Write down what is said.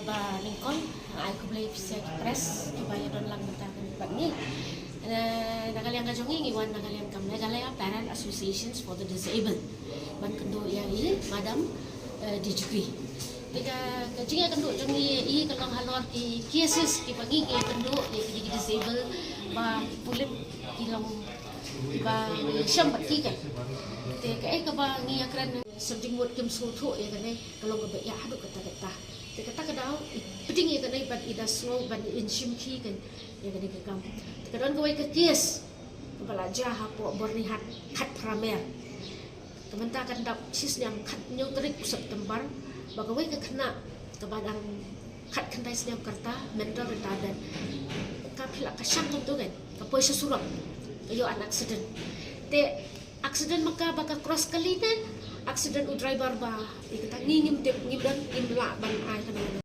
ba Lincoln ai ko play sa press ibayan don lang matakan bagni nakaliang kajongi iwan nakaliang kam nagalaya parent associations for the disabled ban kendo ya i madam degree tiga kajinga kendo jongi i kalong halor ki cases ki pagi ki kendo ki disabled ba pulip kilong ba syambat ki kan te ka ba ngi akran something what kim so tho ya kan kalong ba ya hadu kata te kata kadau penting ya kan ban ida slow ban in shimki kan ya kan ke kam kadon ko ke kies belajar hapo bernihat kat pramer teman-teman akan dap sis yang kat nyutrik September bagawai ke kena ke badang kat kendai setiap kerta mental retarded kapila kasyang tu kan kapoi sesurap kayo an accident te accident maka baka cross kali kan accident u driver ba ikata ngingim te ngibdan imla ban ai kana